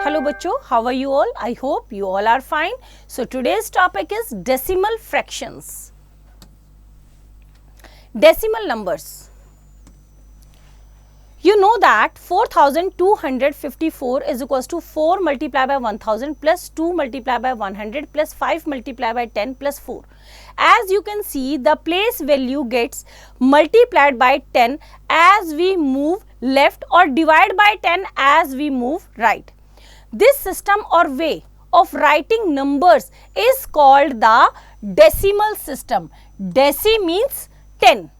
Hello बच्चों, how are you all? I hope you all are fine. So today's topic is decimal fractions. Decimal numbers. You know that 4254 is equals to 4 multiplied by 1000 plus 2 multiplied by 100 plus 5 multiplied by 10 plus 4. As you can see, the place value gets multiplied by 10 as we move left or divide by 10 as we move right. This system or way of writing numbers is called the decimal system. Deci means 10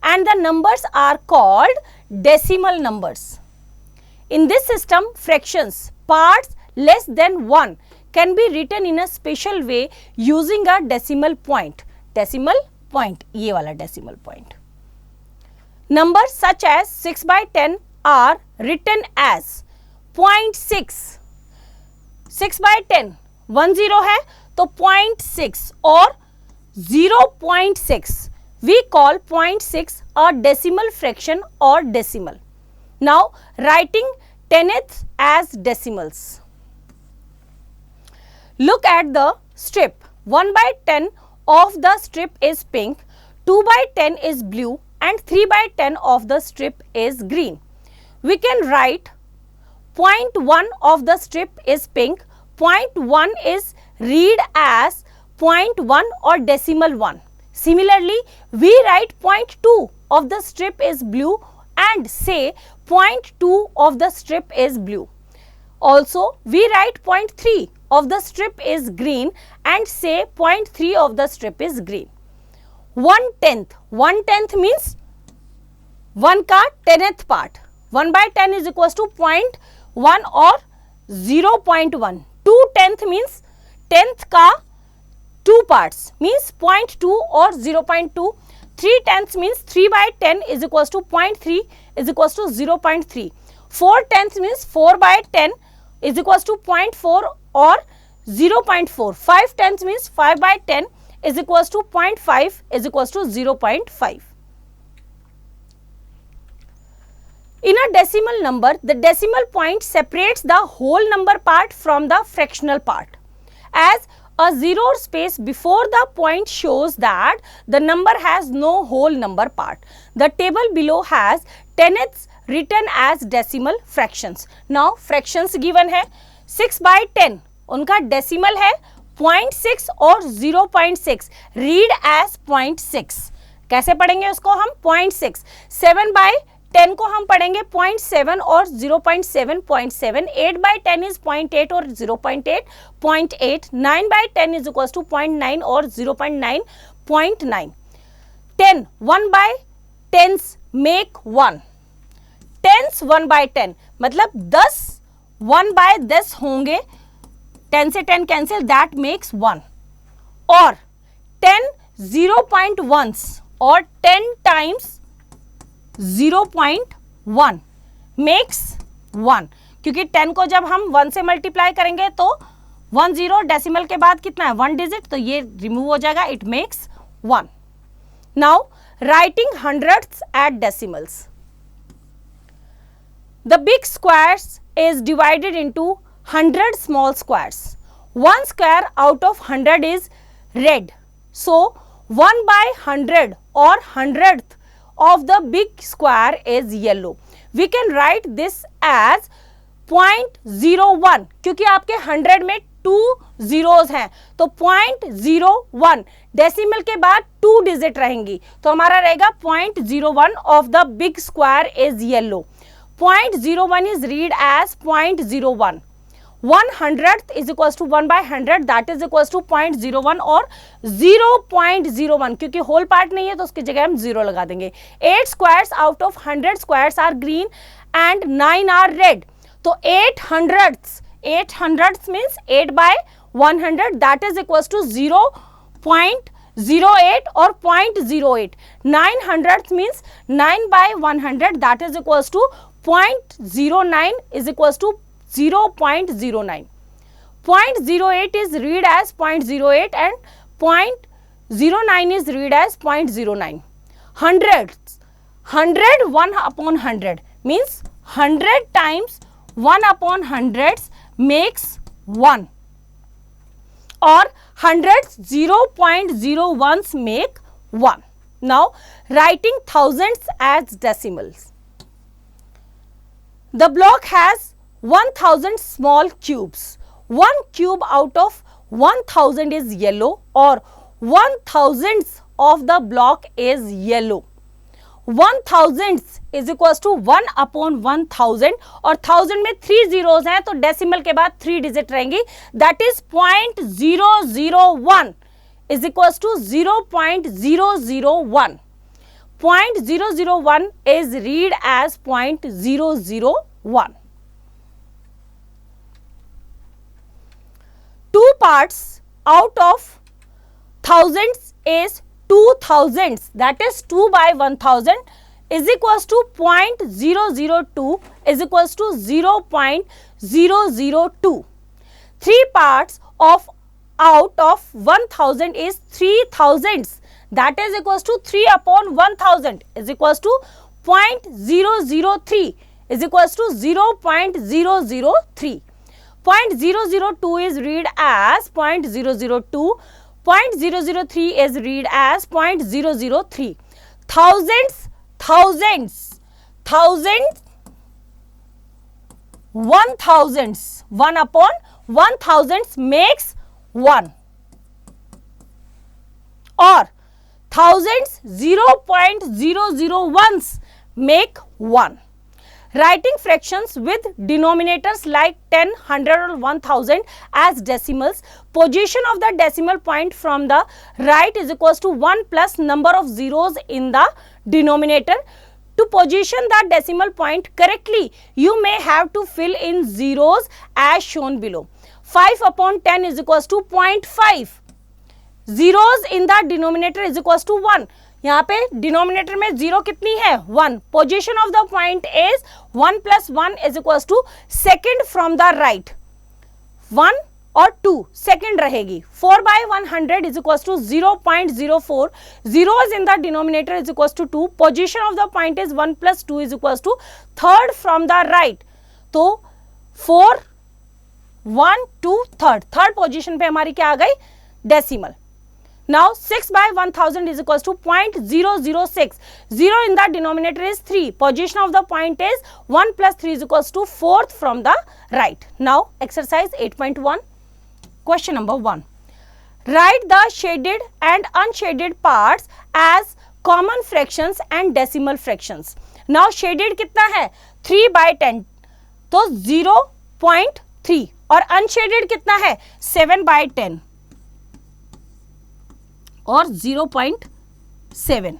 and the numbers are called decimal numbers. In this system, fractions, parts less than 1 can be written in a special way using a decimal point. Decimal point, ये वाला decimal point. Numbers such as 6 by 10 are written as 0.6. 6 by 10 1 0 है तो 0.6 और 0.6 we call 0.6 a decimal fraction or decimal. Now writing tenths as decimals. Look at the strip. 1 by 10 of the strip is pink, 2 by 10 is blue and 3 by 10 of the strip is green. We can write 0.1 of the strip is pink, 0.1 is read as 0.1 or decimal 1. Similarly, we write 0.2 of the strip is blue and say 0.2 of the strip is blue. Also, we write 0.3 of the strip is green and say 0.3 of the strip is green. 1/10. 1/10 means 1 का 10th part. 1 by 10 is equals to 0.1 or 0.1. 2/10 means 10th का 2 parts means 0.2 or 0.2. 3/10 means 3 by 10 is equals to 0.3 is equals to 0.3. 4/10 means 4 by 10 is equals to 0.4 or 0.4. 5/10 means 5 by 10 is equals to 0.5 is equals to 0.5. In a decimal number, the decimal point separates the whole number part from the fractional part. As a zero space before the point shows that the number has no whole number part. The table below has tenths written as decimal fractions. Now fractions given है 6 by 10 उनका decimal है 0.6 और 0.6 read as 0.6. कैसे पढ़ेंगे उसको हम 0.6. 7 by 10 को हम पढ़ेंगे 0.7 और 0.7, 0.7. 8 by 10 is 0.8 और 0.8, 0.8. 9 by 10 is equals to 0.9 और 0.9, 0.9. 10, 1 by 10s make 1. 10s 1 by 10 मतलब 10 1 by 10 होंगे, 10 से 10 कैंसिल, that makes 1. और 10 0.1s और 10 times 0.1 makes 1. क्योंकि 10 को जब हम 1 से मल्टीप्लाई करेंगे तो 1 0 डेसिमल के बाद कितना है 1 डिजिट, तो ये रिमूव हो जाएगा, it makes 1. Now writing hundreds at decimals. The big squares is divided into 100 small squares. 1 square out of 100 is red. So 1 by 100 or 100th of the big square is yellow. We can write this as 0.01 क्योंकि आपके 100 में 2 zeros हैं तो 0.01 decimal के बाद 2 digit रहेंगी तो हमारा रहेगा 0.01 of the big square is yellow. 0.01 is read as 0.01. 100th is equals to 1 by 100 that is equals to 0.01 और 0.01 क्योंकि होल पार्ट नहीं है तो उसकी जगह हम 0 लगा देंगे. 8 squares out of 100 squares are green and 9 are red. तो 800ths means 8 by 100 that is equals to 0.08 or 0.08. 900th means 9 by 100 that is equals to 0.09 is equals to 0.09. 0.08 is read as 0.08 and 0.09 is read as 0.09. Hundreds. 100 1 upon 100 means 100 times 1 upon hundreds makes 1 or hundreds 0.01s make 1. Now writing thousands as decimals. The block has 1000 small cubes. 1 cube out of 1000 is yellow or 1,000th of the block is yellow. 1,000 is equals to 1 upon 1000 और 1000 में 3 zeros हैं तो decimal के बाद 3 digit रहेंगी, that is 0.001 is equals to 0.001. 0.001 is read as 0.001. 2 parts out of thousands is 2000s, that is 2 by 1000 is equals to 0.002 is equals to 0.002. 3 parts of out of 1000 is 3000s, that is equals to 3 upon 1000 is equals to 0.003 is equals to 0.003. 0.002 is read as 0.002. 0.003 is read as 0.003. Thousands, 1000s, 1 upon 1000s makes 1 or thousands 0.001s make 1. Writing fractions with denominators like 10, 100 or 1000 as decimals, position of the decimal point from the right is equals to 1 plus number of zeros in the denominator. To position the decimal point correctly, you may have to fill in zeros as shown below. 5 upon 10 is equals to 0.5. Zeros in the denominator is equals to 1. यहाँ पे denominator में zero कितनी है 1. Position of the point is 1 plus 1 is equals to second from the right. 1 और 2 second रहेगी. 4 by 100 is equals to 0.04. Zeros in the denominator is equals to 2. Position of the point is 1 plus 2 is equals to third from the right. तो 4, 1, 2, third position पे हमारी क्या आ गई decimal. Now 6 by 1000 is equals to 0.006. 0 in the denominator is 3. Position of the point is 1 plus 3 is equals to fourth from the right. Now exercise 8.1. Question number 1. Write the shaded and unshaded parts as common fractions and decimal fractions. Now shaded कितना है 3 by 10 तो 0.3 और unshaded कितना है 7 by 10 और 0.7.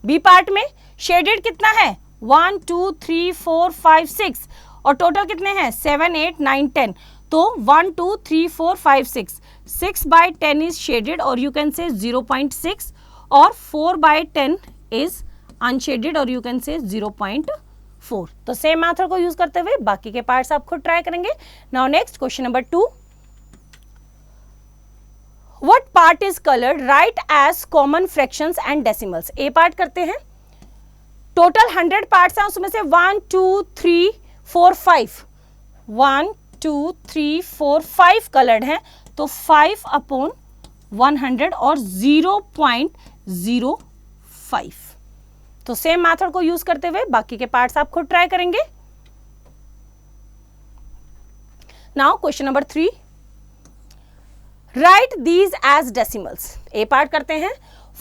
B part में shaded कितना है 1, 2, 3, 4, 5, 6 और टोटल कितने हैं 7, 8, 9, 10. तो 1, 2, 3, 4, 5, 6. 6 by 10 is shaded और you can say 0.6 और 4 by 10 is unshaded और you can say 0.4. तो सेम मेथड को यूज करते हुए बाकी के पार्ट्स आप खुद ट्राई करेंगे. Now next question number 2. What part is colored? Write as common fractions and decimals. A part करते हैं. टोटल 100 पार्ट्स हैं उसमें से 1, 2, 3, 4, 5. 1, 2, 3, 4, 5 कलर्ड हैं तो 5 अपॉन 100 और 0.05. तो सेम मेथड को यूज करते हुए बाकी के पार्ट्स आप खुद ट्राई करेंगे. Now question number 3. Right these as decimals. A part करते हैं.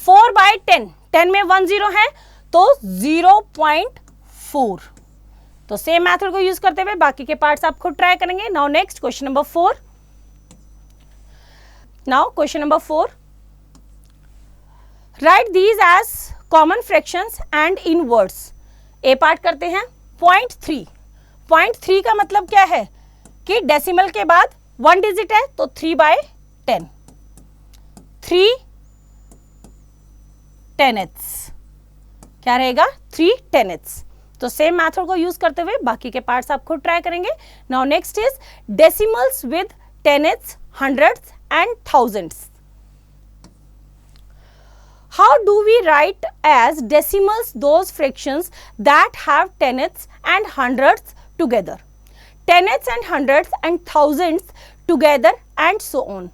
4 by 10. 10 में 1 0 है तो 0.4. तो सेम मेथड को यूज करते हुए बाकी के पार्ट्स आप खुद ट्राई करेंगे. Now next question number 4. Now question number 4. Right these as common fractions and in words. A part करते हैं. 0.3. 0.3 का मतलब क्या है कि डेसिमल के बाद 1 डिजिट है तो 3 by 10. 3 10ths क्या रहेगा 3 10ths. तो सेम मेथड को यूज करते हुए बाकी के पार्ट्स आप खुद ट्राई करेंगे. Now next is decimals with 10ths, hundreds and thousands. How do we write as decimals those fractions that have 10ths and hundreds together? tenths and hundreds and thousands together and so on.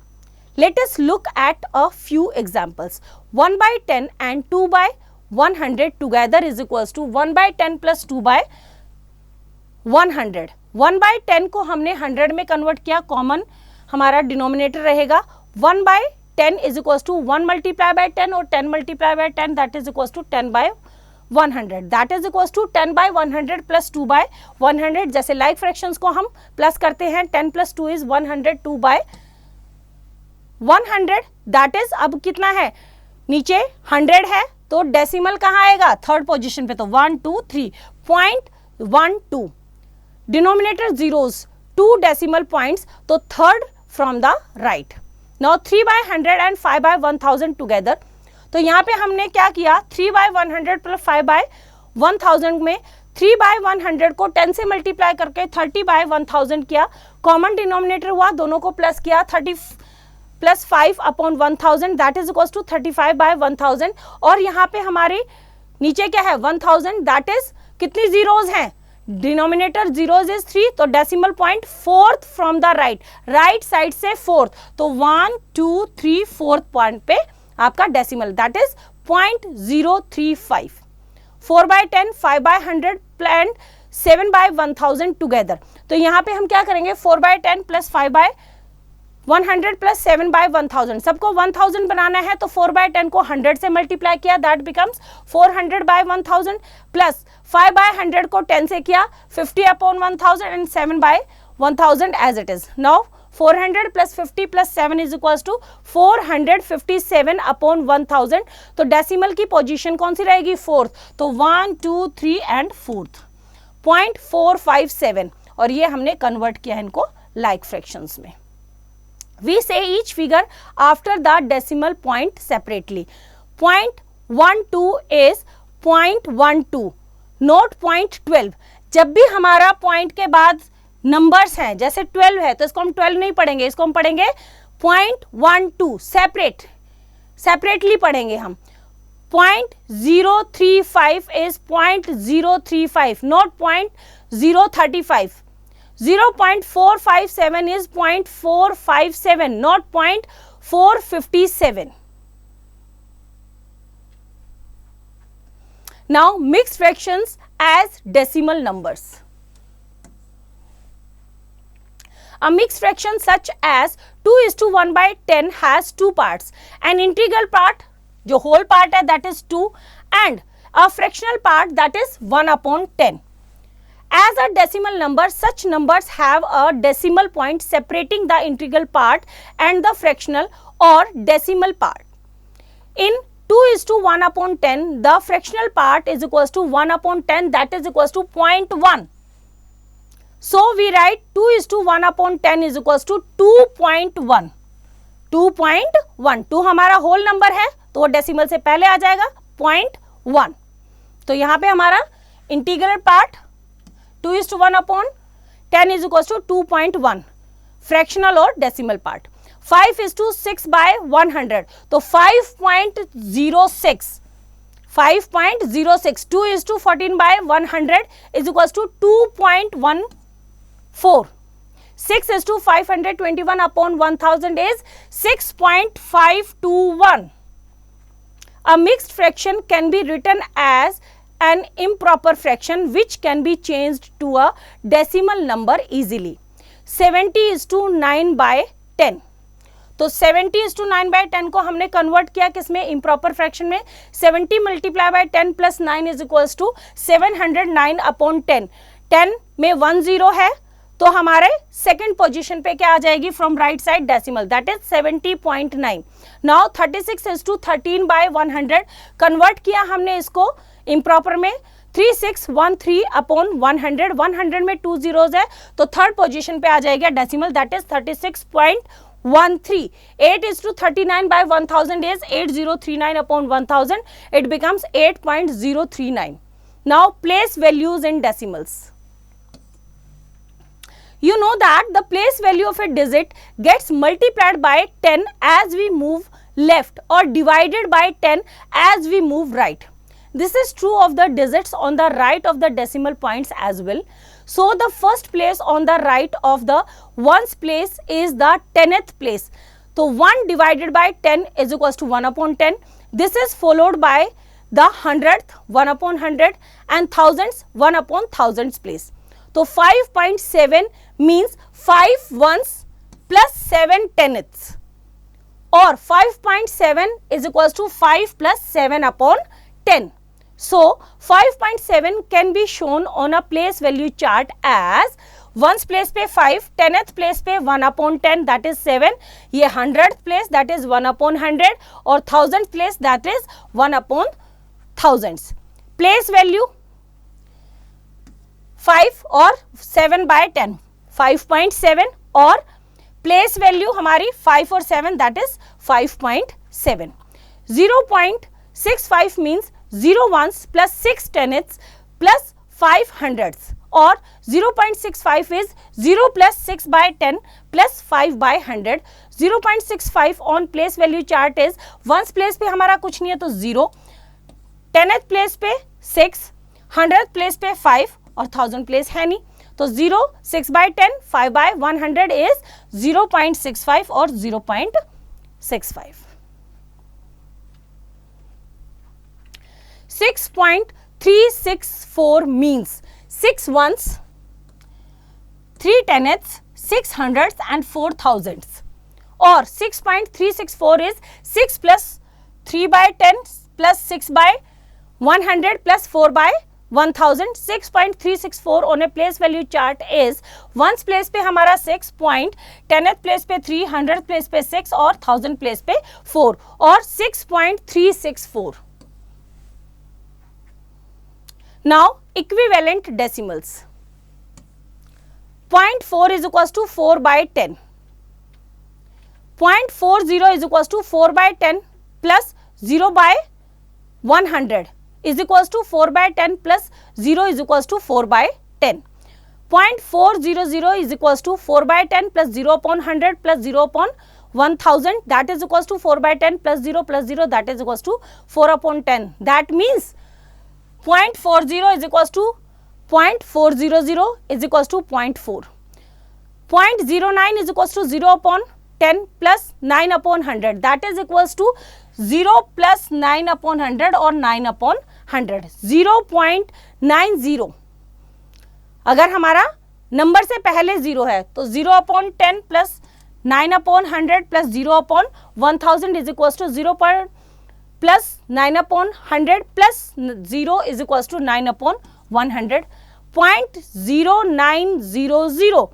Let us look at a few examples. 1 by 10 and 2 by 100 together is equals to 1 by 10 plus 2 by 100. 1 by 10 को हमने 100 में convert किया, common हमारा denominator रहेगा. 1 by 10 is equals to 1 multiply by 10 और 10 multiply by 10, that is equals to 10 by 100. That is equals to 10 by 100 plus 2 by 100. जैसे like fractions को हम प्लस करते हैं, 10 plus 2 is 100, 2 by 100. That is, अब कितना है, नीचे 100 है तो डेसिमल कहाँ आएगा, थर्ड पोजीशन पे, तो 1 2 3.12. डिनोमिनेटर जीरोस, 2 डेसिमल पॉइंट्स, तो third from the right. Now 3 by 100 and 5 by 1000 together. तो यहाँ पे हमने क्या किया, 3 by 100 प्लस 5 by 1000 में 3 by 100 को 10 से मल्टीप्लाई करके 30 by 1000 किया. कॉमन डिनोमिनेटर हुआ, दोनों को प्लस किया, 30 plus 5 upon 1000, that is equals to 35 by 1000. और यहाँ पे हमारे नीचे क्या है, 1000, दैट इज कितनी जीरोज हैं, डिनोमिनेटर जीरोज इज 3, तो decimal point fourth from the right, right side से फोर्थ, तो 1 2 3 फोर्थ पॉइंट पे आपका decimal, that is 0.035. 4 by 10, 5 by 100 and 7 by 1000 together. तो यहाँ पे हम क्या करेंगे, 4 by 10 plus 5 by 100 plus 7 by 1000, सबको 1000 बनाना है तो 4 by 10 को 100 से मल्टीप्लाई किया, that becomes 400 by 1000 plus 5 by 100 को 10 से किया, 50 upon 1000 and 7 by 1000 as it is. Now 400 plus 50 plus 7 is equals to 457 upon 1000. तो डेसिमल की पोजीशन कौन सी रहेगी, फोर्थ, तो 1 2 3 एंड फोर्थ, 0.457. और ये हमने कन्वर्ट किया है इनको लाइक फ्रैक्शंस में. We say each figure after the decimal point separately. 0.12 is 0.12, not 0.12. जब भी हमारा पॉइंट के बाद नंबर्स हैं, जैसे 12 है तो इसको हम 12 नहीं पढ़ेंगे, इसको हम पढ़ेंगे 0.12, सेपरेटली पढ़ेंगे हम. 0.035 is 0.035, not 0.035. 0.457 is 0.457, not 0.457. Now mixed fractions as decimal numbers. A mixed fraction such as 2:1 by 10 has two parts. An integral part, जो whole part है, that is 2, and a fractional part, that is 1/10. As a decimal number, such numbers have a decimal point separating the integral part and the fractional or decimal part. In 2:1/10, the fractional part is equals to 1/10, that is equals to 0.1. So we write 2:1/10 is equals to 2.1. 2.1, 2 हमारा whole number है तो वो decimal से पहले आ जाएगा, 0.1. तो यहाँ पे हमारा integral part 2:1/10 is equals to 2.1, fractional और डेसिमल पार्ट. 5:6 by 100, तो 5.06, 5.06. 2:14 by 100 is equals to 2.14. 6:521 upon 1000 is 6.521. A mixed fraction can be written as an improper fraction which can be changed to a decimal number easily. 70:9 by 10. तो 70:9 by 10 को हमने convert किया किसमें, improper fraction में. 70 multiply by 10 plus 9 is equals to 709 upon 10. 10 में 1 0 है तो हमारे सेकेंड पोजीशन पे क्या आ जाएगी, from right side decimal, that is 70.9. Now 36:13 by 100 convert किया हमने इसको इम्प्रॉपर में, 3613 अपॉन 100. 100 में 2 zeros है तो थर्ड पोजीशन पे आ जाएगा decimal, that is 36.13. 8:39 by 1000 is 8039 upon 1000. It becomes 8.039. Now place values in decimals. You know that the place value of a digit gets multiplied by 10 as we move left or divided by 10 as we move right. This is true of the digits on the right of the decimal points as well. So the first place on the right of the ones place is the 10th place. So 1 divided by 10 is equals to 1 upon 10. This is followed by the 100th 1 upon 100 and thousands 1 upon thousands place. So 5.7 means 5 ones plus 7 tenths, or 5.7 is equals to 5 plus 7 upon 10. So 5.7 can be shown on a place value chart as ones place पे 5, 10th place पे 1 upon 10 that is 7, ये 100th place that is 1 upon 100 और 1000th place that is 1 upon thousands. Place value 5 और 7 by 10, 5.7 और place value हमारी 5 और 7 that is 5.7. 0.65 means 0 ones plus 6 tenths plus 5 hundredths, और 0.65 is 0 plus 6 by 10 plus 5 by 100. 0.65 on place value chart is ones place पे हमारा कुछ नहीं है तो 0, 10th place पे 6, 100th place पे 5 और 1000 place है नहीं, तो 0, 6 by 10, 5 by 100 is 0.65 और 0.65. 6.364 means 6 ones, 3 tenths, 6 hundredths and 4 thousandths, or 6.364 is 6 plus 3 by 10 plus 6 by 100 plus 4 by 1000. 6.364 on a place value chart is ones place पे हमारा 6 point, 10th place पे 3, 100th place पे 6 और 1000 place पे 4 और 6.364. Now equivalent decimals. 0.4 is equals to 4 by 10. 0.40 is equals to 4 by 10 plus 0 by 100 is equals to 4 by 10 plus 0 is equals to 4 by 10. 0.400 is equals to 4 by 10 plus 0 upon 100 plus 0 upon 1000 that is equals to 4 by 10 plus 0 that is equals to 4 upon 10. That means 0.40 is equals to 0.400 is equals to 0.4. 0.09 is equals to 0 upon 10 plus 9 upon 100 that is equals to 0 plus 9 upon 100 or 9 upon 100. 0.90 अगर हमारा number से पहले 0 है तो 0 upon 10 plus 9 upon 100 plus 0 upon 1000 is equals to 0 plus 9 upon 100 plus 0 is equals to 9 upon 100. 0.0900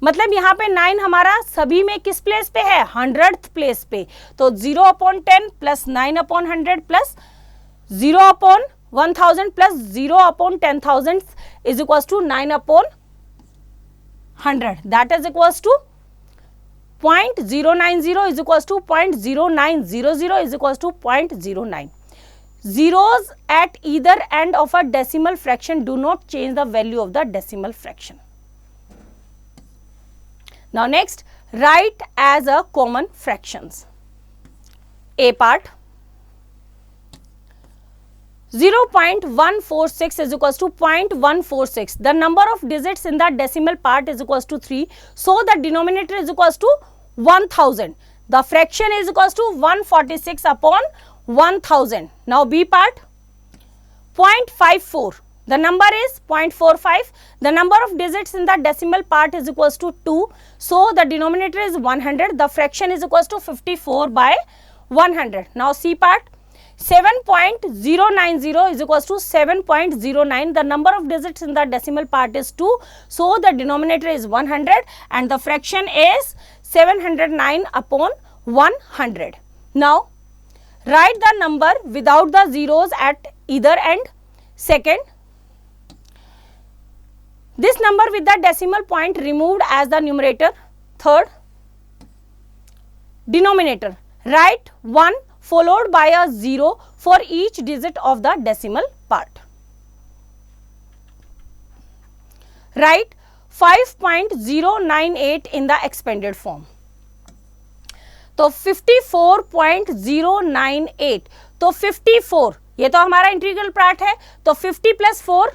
मतलब यहाँ पे 9 हमारा सभी में किस प्लेस पे है, 100th प्लेस पे, तो 0 upon 10 plus 9 upon 100 plus 0 upon 1000 plus 0 upon 10,000 is equals to 9 upon 100 that is equals to 0.090 is equals to 0.0900 is equals to 0.09. Zeros at either end of a decimal fraction do not change the value of the decimal fraction. Now next, write as a common fractions. A part 0.146 is equals to 0.146. The number of digits in the decimal part is equals to 3. So the denominator is equals to 1000. The fraction is equals to 146 upon 1000. Now B part 0.54. The number is 0.45. The number of digits in the decimal part is equals to 2. So the denominator is 100. The fraction is equals to 54 by 100. Now C part 7.090 is equals to 7.09. The number of digits in the decimal part is 2. So the denominator is 100 and the fraction is 709 upon 100. Now write the number without the zeros at either end. Second, this number with the decimal point removed as the numerator. Third, denominator, write 1 followed by a 0 for each digit of the decimal part. Write 5.098 in the expanded form. तो 54.098, तो 54 ये तो हमारा integral part है, तो 50 plus 4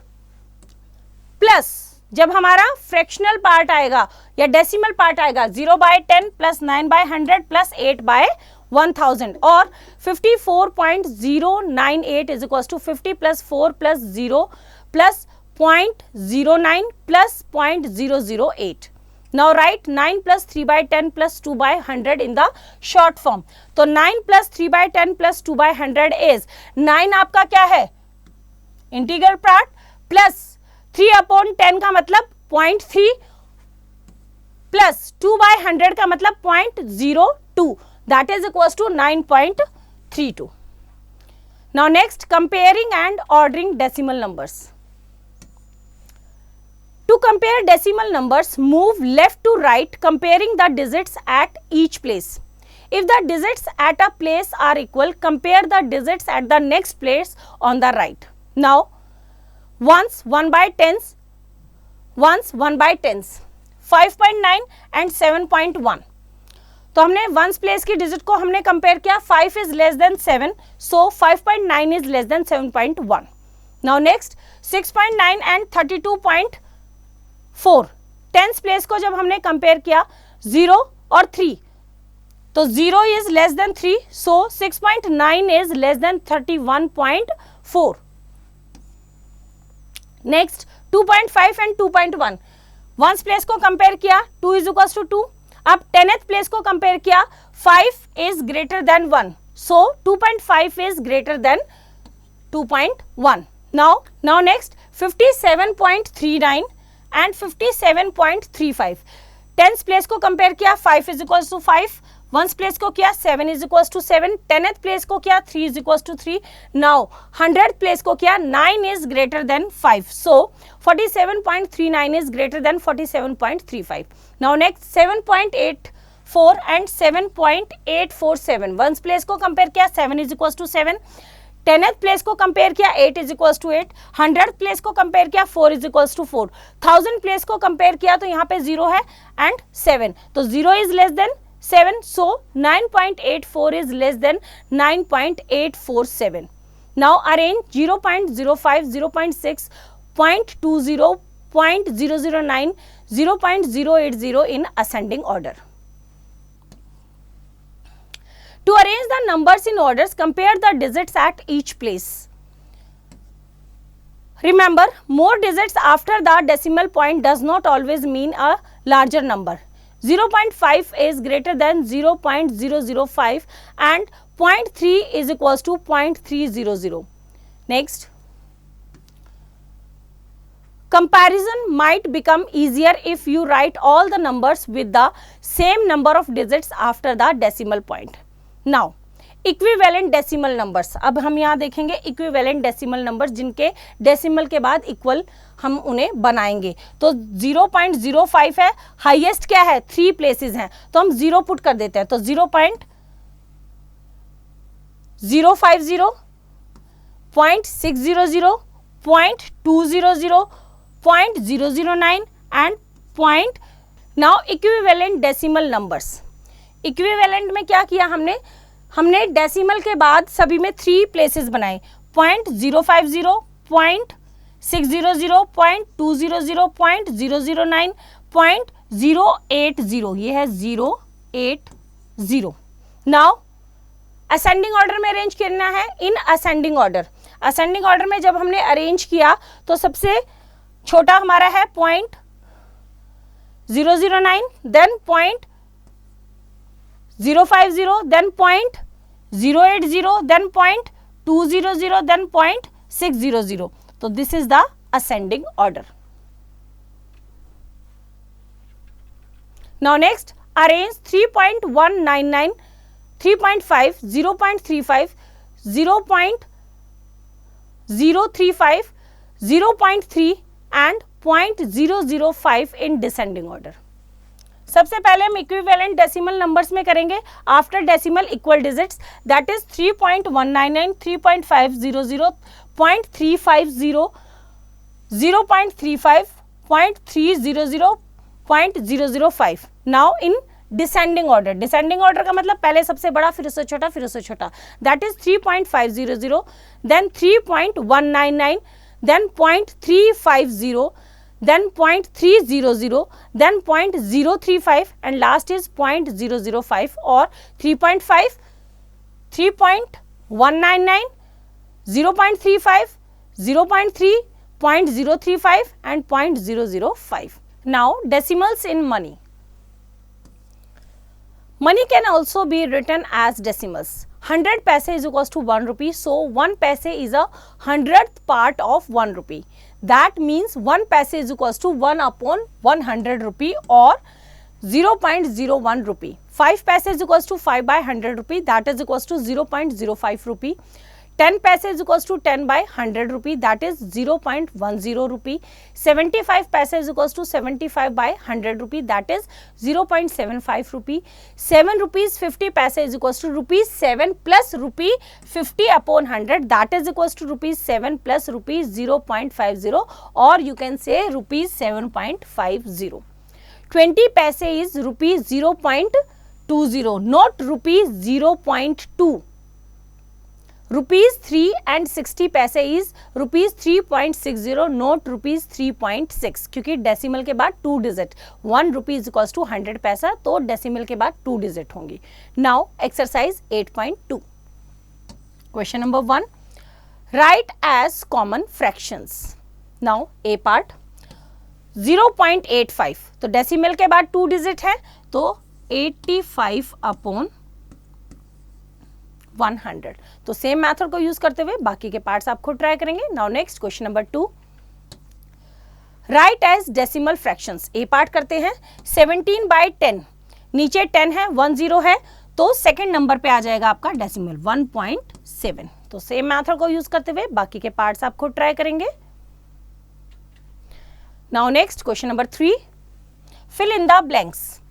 plus जब हमारा fractional part आएगा या डेसिमल पार्ट आएगा 0/10 प्लस 9/100 प्लस 8/1000 और 54.098 is equal to 50 plus 4 plus 0 plus 0.09 plus 0.008. Now write 9 plus 3/10 plus 2/100 in the short form. तो 9 plus 3/10 plus 2/100 is 9 आपका क्या है इंटीग्रल पार्ट प्लस 3/10 का मतलब 0.3 प्लस 2/100 का मतलब 0.02 that is equals to 9.32. Now next comparing and ordering decimal numbers. To compare decimal numbers, move left to right comparing the digits at each place. If the digits at a place are equal, compare the digits at the next place on the right. Now, ones 1/10s, ones 1/10s, 5.9 and 7.1. तो हमने ones place की digit को हमने compare किया, 5 is less than 7, so 5.9 is less than 7.1. Now next 6.9 and 32.4 tens place को जब हमने compare किया 0 और 3, तो 0 is less than 3, so 6.9 is less than 31.4. Next 2.5 and 2.1 once place को कंपेयर किया 2 इज इक्वल टू 2. अब 10th प्लेस को कंपेयर किया 5 is greater than 1, so 2.5 is greater than 2.1. Now next 57.39 and 57.35 tenth place को compare किया 5 is equal to 5, ones place को किया 7 is equal to 7, 10th place को किया 3 is equal to 3. Now 100th place को किया 9 is greater than 5, so 47.39 is greater than 47.35. Now next 7.84 and 7.847 ones place को compare किया 7 is equal to 7, 10th place को compare किया 8 is equal to 8, 100th place को compare किया 4 is equal to 4, 1000 place को compare किया तो यहाँ पे 0 है एंड 7, तो 0 is less than 7, so 9.84 is less than 9.847. Now arrange 0.05, 0.6, 0.20, 0.009, 0.080 in ascending order. To arrange the numbers in orders, compare the digits at each place. Remember, more digits after the decimal point does not always mean a larger number. 0.5 is greater than 0.005 and 0.3 is equals to 0.300. Next, comparison might become easier if you write all the numbers with the same number of digits after the decimal point. Now equivalent decimal numbers, अब हम यहाँ देखेंगे equivalent decimal numbers जिनके decimal के बाद equal हम उन्हें बनाएंगे. तो 0.05 है, हाईएस्ट क्या है 3 प्लेसेस हैं तो हम 0 पुट कर देते हैं, तो 0.050, 0.600, 0.200, 0.009 and point. Now equivalent decimal numbers, equivalent में क्या किया हमने डेसिमल के बाद सभी में 3 प्लेसेस बनाए, 0.050, 0.600, 0.200, 0.009, 0.080, ये है 080. नाउ असेंडिंग ऑर्डर में अरेंज करना है in ascending order. Ascending order में जब हमने अरेंज किया तो सबसे छोटा हमारा है 0.009, then 0.050, then 0.080, then 0.200, then 0.600. So this is the ascending order. Now next, arrange 3.199, 3.5, 0.35, 0.035, 0.3 and 0.005 in descending order. सबसे पहले हम इक्विवेलेंट डेसिमल नंबर्स में करेंगे after decimal equal digits, that is 3.199, 3.500, 0.350, 0.35, 0.300, 0.005. Now in descending order, descending order का मतलब पहले सबसे बड़ा फिर उससे छोटा फिर उससे छोटा, that is 3.500, then 3.199, then 0.350, then 0.300, then 0.035 and last is 0.005 or 3.5, 3.199, 0.35, 0.3, 0.035 and 0.005. Now decimals in money. Money can also be written as decimals. 100 paise is equals to 1 rupee. So 1 paise is a 100th part of 1 rupee. That means 1 paise is equals to 1 upon 100 rupee or 0.01 rupee. 5 paise is equals to 5 by 100 rupee. That is equals to 0.05 rupee. 10 paise is equals to 10 by 100 rupee. That is 0.10 rupee. 75 paise is equals to 75 by 100 rupee. That is 0.75 rupee. 7 rupees 50 paise is equals to rupees 7 plus rupee 50 upon 100. That is equals to rupees 7 plus rupees 0.50 or you can say rupees 7.50. 20 paise is rupees 0.20, not rupees 0.2. Rupees 3 and 60 पैसे is rupees 3.60, note rupees 3.6, क्योंकि decimal के बाद 2 digit, 1 rupees equals to 100 पैसा, तो decimal के बाद 2 digit होंगी. Now exercise 8.2. Question number 1, write as common fractions. Now ए part 0.85, तो डेसिमल के बाद 2 डिजिट है, तो 85 अपॉन 100. तो सेम मेथड को यूज करते हुए बाकी के पार्ट्स आप खुद ट्राई करेंगे. Now next question number 2, write as decimal fractions. ए पार्ट करते हैं. 17/10, नीचे 10 है, 10 है, तो सेकंड नंबर पे आ जाएगा आपका डेसिमल 1.7. तो सेम मेथड को यूज करते हुए बाकी के पार्ट्स आप खुद ट्राई करेंगे. Now next question number 3, fill in the blanks.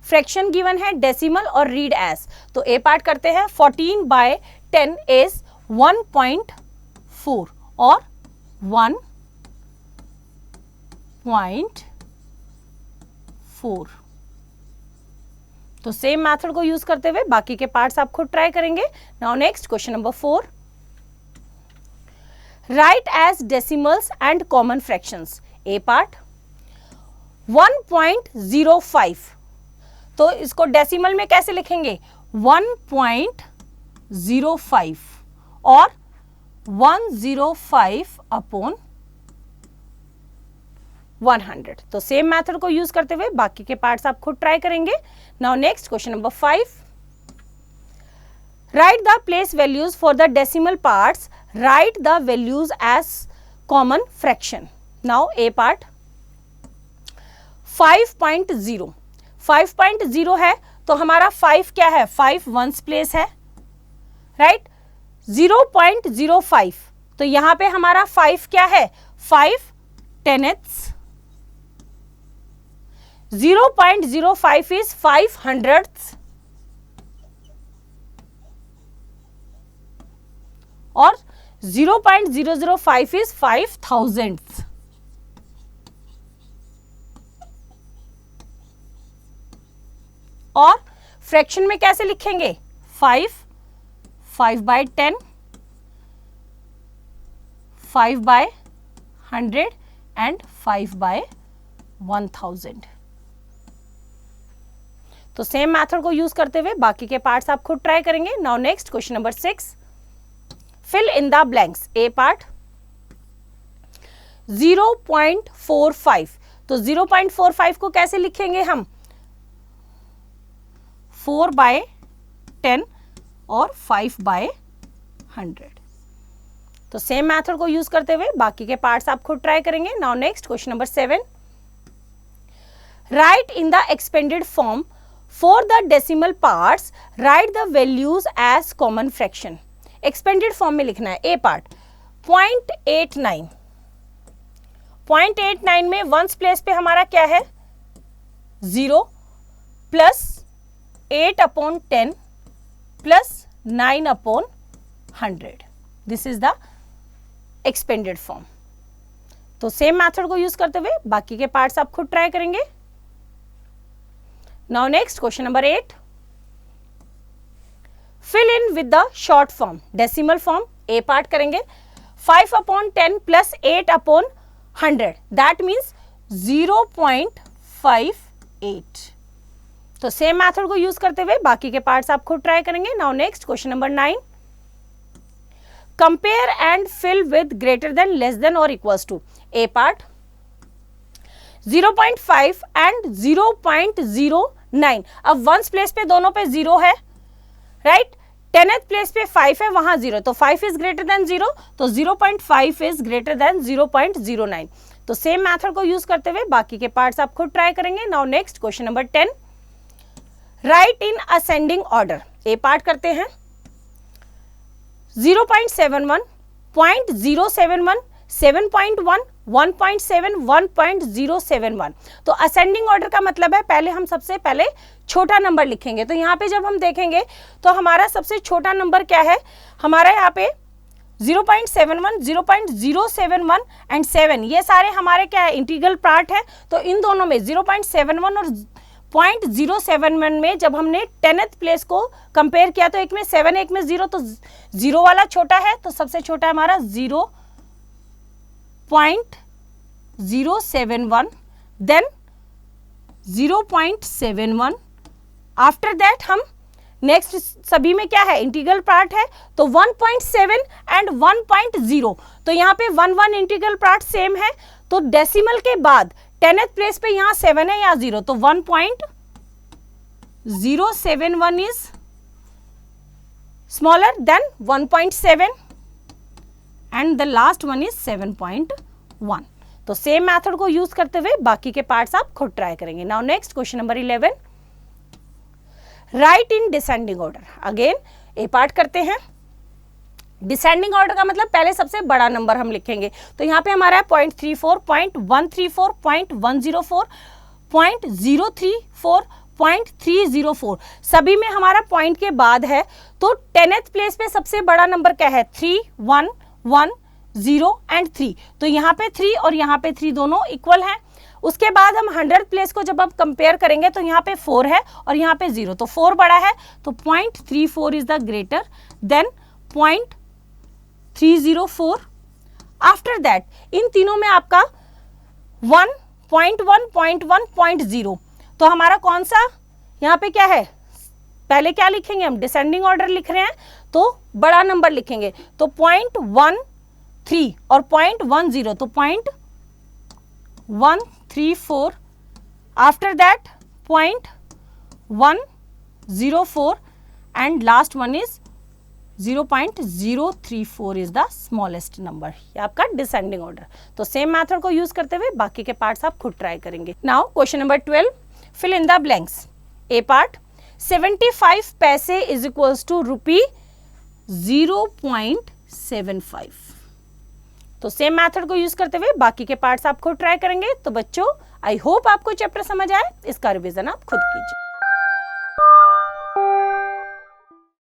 Fraction given है डेसिमल और रीड एज. तो ए पार्ट करते हैं. 14/10 इज 1.4 और 1.4. तो सेम मेथड को यूज करते हुए बाकी के पार्ट्स आप खुद ट्राई करेंगे. Now next question number 4, write as decimals and common fractions. A part 1.05, तो इसको डेसिमल में कैसे लिखेंगे? 1.05 और 105 अपॉन 100. तो सेम मेथड को यूज करते हुए बाकी के पार्ट्स आप खुद ट्राई करेंगे. Now next question number 5, write the place values for the decimal parts, write the values as common fraction. Now A part 5.0, 5.0 है, तो हमारा 5 क्या है? 5 वंस प्लेस है, राइट. 0.05, तो यहां पे हमारा 5 क्या है? 5 tenths. 0.05 इज 5 hundredths और 0.005 इज 5 thousandths. और फ्रैक्शन में कैसे लिखेंगे? 5/10, 5/100 एंड 5/1000. तो सेम मेथड को यूज करते हुए बाकी के पार्ट्स आप खुद ट्राई करेंगे. Now next question number 6, fill in the blanks. A part 0.45, तो 0.45 को कैसे लिखेंगे हम? 4/10 और 5/100. तो सेम मेथड को यूज करते हुए बाकी के पार्ट्स आप खुद ट्राई करेंगे. Now next question number 7, write in the expanded form for the decimal parts, write the values as common fraction. Expanded form में लिखना है. ए पार्ट 0.89, 0.89 में वंस प्लेस पे हमारा क्या है? 0 plus 8/10 plus 9/100. This is the expanded form. तो same method को यूज करते हुए बाकी के पार्ट्स आप खुद ट्राई करेंगे. Now next question number 8, fill in with the short form. Decimal form. A part करेंगे. 5/10 plus 8/100. That means 0.58। तो सेम मेथड को यूज करते हुए बाकी के पार्ट्स आप खुद ट्राई करेंगे। Now next question number 9, compare and fill with greater than, less than और equals to. A part 0.5 and 0.09। अब वंस प्लेस पे दोनों पे 0 है, राइट। 10th प्लेस पे 5 है, वहां 0, तो 5 इज ग्रेटर देन 0, तो 0.5 इज ग्रेटर देन 0.09। तो सेम मेथड को यूज करते हुए बाकी के पार्ट्स आप खुद ट्राई करेंगे। Now next question number 10, right in ascending order. A part करते हैं 0.71, 0.071, 7.1, 1.7, 1.071। तो असेंडिंग ऑर्डर का मतलब है पहले हम सबसे पहले छोटा नंबर लिखेंगे। तो यहाँ पे जब हम देखेंगे तो हमारा सबसे छोटा नंबर क्या है, हमारा यहाँ पे 0.71, 0.071 एंड 7, ये सारे हमारे क्या है, इंटीग्रल पार्ट है। तो इन दोनों में 0.71 और 0.071 में जब हमने 10th प्लेस को कंपेयर किया तो एक में 7 एक में 0, तो 0 वाला छोटा है, तो सबसे छोटा है हमारा 0.071, देन 0.71। आफ्टर दैट हम नेक्स्ट सभी में क्या है, इंटीग्रल पार्ट है, तो 1.7 एंड 1.0। तो यहाँ पे 1 इंटीग्रल पार्ट सेम है, तो डेसिमल के बाद 10th प्लेस पे यहाँ 7 है या 0, तो 1.071 is smaller than 1.7 and the last one is 7.1। तो सेम मेथड को यूज करते हुए बाकी के पार्ट्स आप खुद ट्राई करेंगे। Now next question number 11, right in descending order. Again A part करते हैं। डिसेंडिंग ऑर्डर का मतलब पहले सबसे बड़ा नंबर हम लिखेंगे। तो यहाँ पे हमारा है 0.34, 0.134, 0.104, 0.034, 0.304। सभी में हमारा पॉइंट के बाद है। तो 10th प्लेस पे सबसे बड़ा नंबर क्या है, 3, 1, 1, 0 एंड 3। तो यहाँ पे 3 और यहाँ पे 3 दोनों इक्वल हैं। उसके बाद हम 100th प्लेस को जब आप कंपेयर करेंगे तो यहाँ पे 4 है और यहाँ पे 0, तो 4 बड़ा है, तो 0.34 is the greater than 0.304। After that in तीनों में आपका 1, 0.1, 0.1, 0.0। तो हमारा कौन सा यहाँ पे क्या है, पहले क्या लिखेंगे हम, डिसेंडिंग ऑर्डर लिख रहे हैं तो बड़ा नंबर लिखेंगे। तो 0.13 और 0.10, तो 0.134। After that 0.104 and last one is 0.034 is the smallest number. ये आपका डिसेंडिंग ऑर्डर। तो सेम मेथड को यूज करते हुए बाकी के पार्ट्स आप खुद ट्राई करेंगे। Now question number 12, fill in the blanks. A part 75 पैसे इज इक्वल्स टू ₹0.75। तो सेम मेथड को यूज करते हुए बाकी के पार्ट्स आप खुद ट्राई करेंगे। तो बच्चों आई होप आपको चैप्टर समझ आए, इसका रिवीजन आप खुद कीजिए।